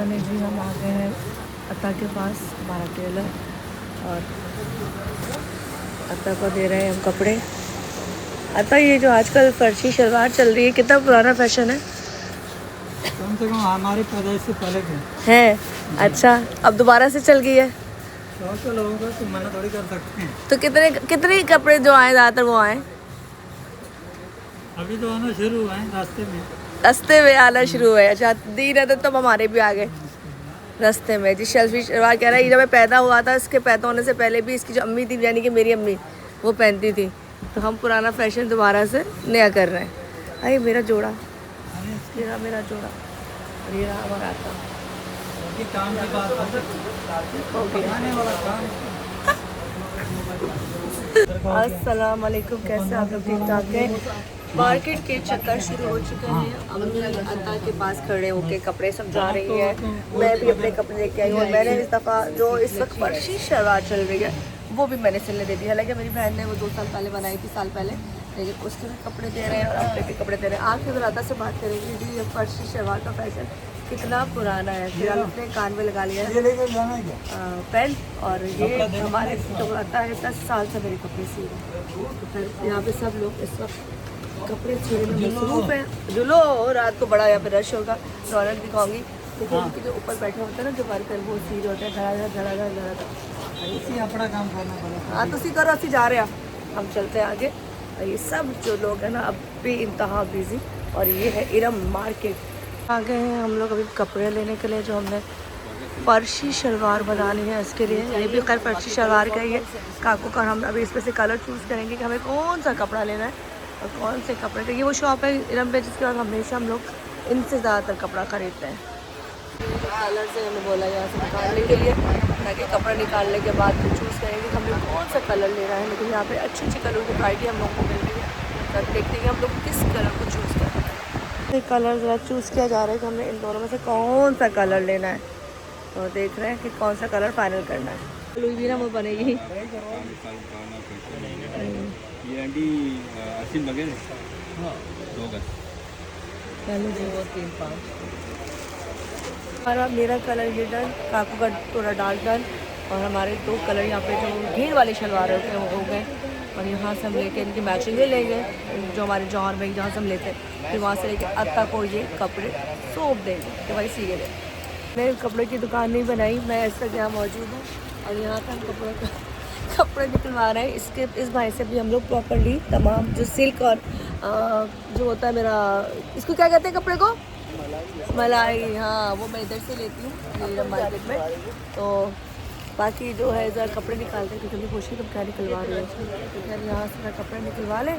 करने जी हम आ गए हैं अता के पास, हमारा टेलर, और अता को दे रहे हैं हम कपड़े। अता ये जो आजकल फर्शी शलवार चल रही है कितना पुराना फैशन है? कम से कम हमारी पैदाइश से पहले के है। अच्छा, अब दोबारा से चल गई है। शौक तो लोगों का तो मना थोड़ी कर सकते हैं। तो कितने कितने कपड़े जो आए ज़्यादातर वो आए अभी तो आना शुरू हुआ है रास्ते में। रास्ते में आना शुरू हुए। अच्छा, दिन है तो हमारे भी आ गए रास्ते में जी। शेल्फी शलवार कह रहा है, जब मैं पैदा हुआ था इसके पैदा होने से पहले भी इसकी जो अम्मी थी, यानी कि मेरी अम्मी, वो पहनती थी। तो हम पुराना फैशन दोबारा से नया कर रहे हैं। अरे मेरा जोड़ा, मेरा जोड़ा, और ये रहा हमारा आता। काम की बात हो गया। आने वाला काम। अस्सलाम वालेकुम, कैसे आप लोग? ठीक ठाक है। मार्केट के चक्कर शुरू हो चुके हैं। अम्मी अता के पास खड़े होके कपड़े सब जा रही है, मैं भी अपने कपड़े लेके आई हूँ। और मैंने इस दफ़ा जो इस वक्त फर्शी शलवार चल रही है वो भी मैंने सिलने दे दी। हालांकि मेरी बहन ने वो 2 साल पहले बनाई थी, साल पहले, लेकिन उसके भी कपड़े दे रहे हैं और अपने भी कपड़े दे रहे हैं। आखिर फिर अता से बात करेंगे जी ये फर्शी शलवार का फैशन कितना पुराना है। फिर अपने कान में लगा लिया है पेन, और ये हमारे तो आता है 10 साल से मेरे कपड़े सी रहे। तो फिर यहाँ पे सब लोग इस वक्त कपड़े सिलने में मसरूफ है। जुलो रात को बड़ा यहाँ पे रश होगा, रौनक दिखाऊंगी। लेकिन उनके जो ऊपर बैठे होते हैं ना, जो वर्कर, वो सी होते हैं धड़ा इसी अपना काम करना पड़ेगा। हाँ, तो सी करो, असी जा रहे हैं, हम चलते हैं आगे। और ये सब जो लोग हैं ना अब भी इंतहा बिजी। और ये है इरम मार्केट। आ गए हैं हम लोग अभी कपड़े लेने के लिए, जो हमने फर्शी शलवार बनानी है इसके लिए। ये भी खैर फर्शी शलवार का ही है काकू का। हम अभी इसमें से कलर चूज़ करेंगे कि हमें कौन सा कपड़ा लेना है और कौन से कपड़े का। ये वो शॉप है इरम पे जिसके बाद हमेशा हम लोग इनसे ज़्यादातर कपड़ा ख़रीदते हैं। कलर से हमें बोला यहाँ से निकालने के लिए, ताकि कपड़ा निकालने के बाद फिर चूज़ करेंगे कि हमें कौन सा कलर लेना है। लेकिन यहाँ पे अच्छी अच्छी कलर की वैरायटी हम लोग को मिल रही है, तब देखते हैं कि हम लोग किस कलर को चूज़ करना है। ये कलर ज़रा चूज़ किया जा रहा है कि हमने इन दोनों में से कौन सा कलर लेना है। तो देख रहे हैं कि कौन सा कलर फाइनल करना है। लुई भी ना वो बनेगी। ये आंटी असीम लगे हमारा मेरा कलर ये डन, काकू का थोड़ा डार्क डन, और हमारे 2 कलर यहाँ पे जो घेर वाले शलवार होते हैं वो हो गए। और यहाँ से हम लेके इनकी मैचिंग ले लेंगे, जो हमारे जौहर में जहाँ से हम लेते हैं। फिर वहाँ से लेके अत्ता को ये कपड़े सौंप देंगे कि भाई सी दे। मैंने कपड़े की दुकान नहीं बनाई, मैं ऐसा यहाँ मौजूद हूँ और यहाँ पर हम कपड़े निकलवा रहे हैं। इसके इस भाई से भी हम लोग प्रॉपरली तमाम जो सिल्क और जो होता है मेरा, इसको क्या कहते हैं कपड़े को, मलाई, हाँ, वो मैं इधर से लेती हूँ मार्केट में। तो बाकी जो है ज़रा कपड़े निकालते हैं, क्योंकि कोशिश तुम क्या निकलवा रही हो, क्योंकि हम यहाँ से कपड़े निकलवा लें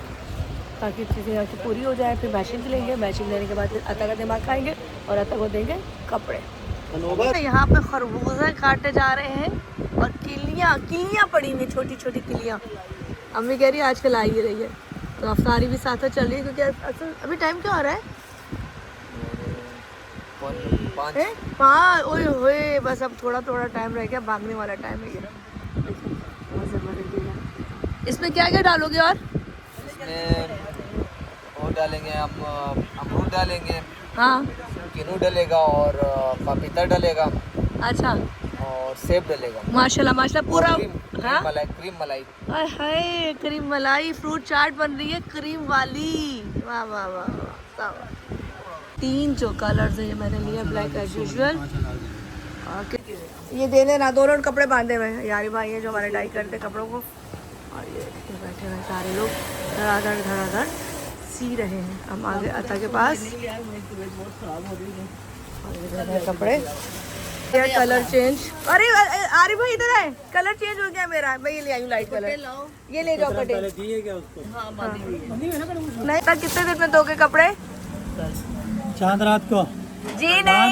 ताकि चीज़ें यहाँ की पूरी हो जाए। फिर मैचिंग लेंगे, मैचिंग लेने के बाद फिर अता का दिमाग खाएंगे और अता को देंगे कपड़े। तो यहाँ पे खरबूजे काटे जा रहे हैं और किलियाँ पड़ी हुई, छोटी छोटी किलियाँ। अम्मी कह रही है आजकल आ ही रही है, तो अफतारी भी साथ चल रही है, क्योंकि असल अभी टाइम क्या हो रहा है? 5। ओए होए, बस अब थोड़ा टाइम रह गया, भागने वाला टाइम है ये। इसमें क्या क्या डालोगे? और इसमें वो डालेंगे हम, अमरूद डालेंगे, हाँ, किनू डलेगा और पपीता डलेगा। अच्छा, और सेब डलेगा। माशाल्लाह माशाल्लाह पूरा। हाँ, क्रीम मलाई हाय, क्रीम मलाई फ्रूट चाट बन रही है, क्रीम वाली। वाह वाह वाह वाह। 3 जो कलर्स है ये मैंने लिया, ब्लैक एज यूजुअल। ये दे देना, दोनों कपड़े बांधे हुए हैं यारी भाई है जो हमारे डाई करते कपड़ों को। और ये बैठे हुए सारे लोग धड़ाधड़ सी रहे हैं। हम आगे अता के पास कपड़े, यार कलर चेंज। अरे आरिफ भाई इधर आए, कलर चेंज हो गया मेरा। मैं ये ले आई हूँ लाइट कलर, ये ले जाओ कटे। नहीं तक कितने दिन में दोगे कपड़े? चांद रात को जी नहीं,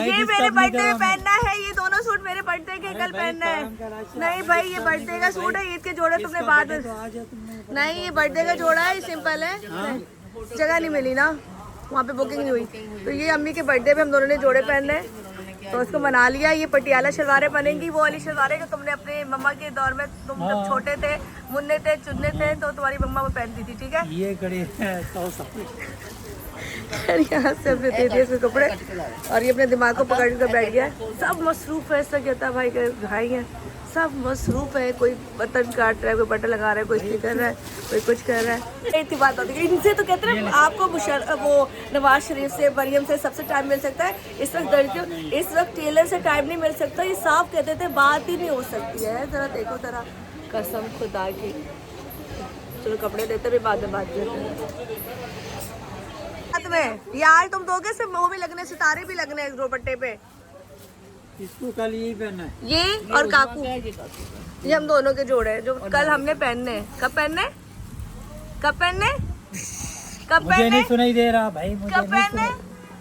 ये मेरे बर्थडे में पहनना है। ये दोनों सूट मेरे बर्थडे के कल पहनना है। नहीं भाई, ये बर्थडे का सूट है, ईद के जोड़े तुमने बाद में। नहीं, ये बर्थडे का जोड़ा है, सिंपल है। जगह नहीं मिली ना, वहाँ पे बुकिंग नहीं हुई। तो ये अम्मी के बर्थडे पे हम दोनों ने जोड़े पहनने हैं, तो उसको मना लिया। ये पटियाला शलवारें बनेंगी, वो वाली शलवारें जो तुमने अपने मम्मा के दौर में, तुम जब छोटे थे, मुन्ने थे, चुन्ने थे, तो तुम्हारी मम्मा वो पहनती थी। ठीक है, ये कड़ी और यहाँ से हमने दे दिए इसको कपड़े और ये अपने दिमाग को पकड़ कर बैठ गया है। सब मसरूफ है, ऐसा कहता है भाई के भाई हैं, सब मसरूफ है। कोई बटन काट रहा है, कोई बटन लगा रहा है, कोई इसलिए कर रहा है, कोई कुछ कर रहा है। इतनी बात होती है इनसे, तो कहते हैं आपको वो नवाज शरीफ से, मरियम से सबसे टाइम मिल सकता है, इस वक्त लड़कियों, इस वक्त टेलर से टाइम नहीं मिल सकता। ये साफ कहते थे बात ही नहीं हो सकती है। जरा देखो जरा, कसम खुदा की। चलो कपड़े देते भी बाद में बात करते हैं। यार तुम दोगे सिर्फ वो भी लगने, सितारे भी लगने इस दुपट्टे पे। इसको कल यही पहनना है। ये और काकू, ये हम दोनों के जोड़े हैं जो कल हमने पहनने हैं। कब पहनने, कब पहनने, कब मुझे पहनने, नहीं सुनाई दे रहा भाई, कब पहनने,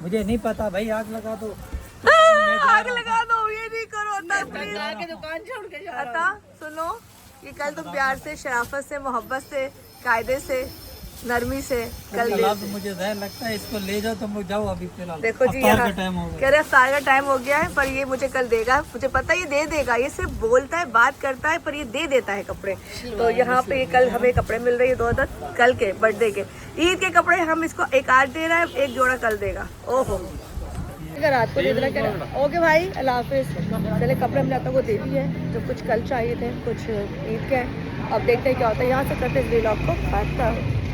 मुझे नहीं पता भाई। आग लगा दो, आग लगा दो, ये नहीं करो प्लीज। दुकान छोड़ के जा रहा। सुनो, ये कल तुम प्यार से, शराफत से, मोहब्बत से, कायदे से, नरमी से कल दे। मुझे डर लगता है, इसको ले जाओ तुम जाओ अभी फिलहाल। देखो जी, यहाँ कह रहे अफ्तार का टाइम हो गया है, पर ये मुझे कल देगा। मुझे पता है ये दे देगा, ये सिर्फ बोलता है, बात करता है, पर ये दे देता है कपड़े। तो यहाँ पे कल हमें कपड़े मिल रहे हैं 2 अदद कल के बर्थडे के, ईद के कपड़े। हम इसको एक आज दे रहा है, एक जोड़ा कल देगा। ओहो, रात को दे देना क्या। ओके भाई, अल्लाह हाफिज़। चले कपड़े हमने आपको दे दिए हैं, जो कुछ कल चाहिए थे, कुछ ईद के हैं। अब देखते हैं क्या होता है। यहाँ से करते इस व्लॉग को खत्म।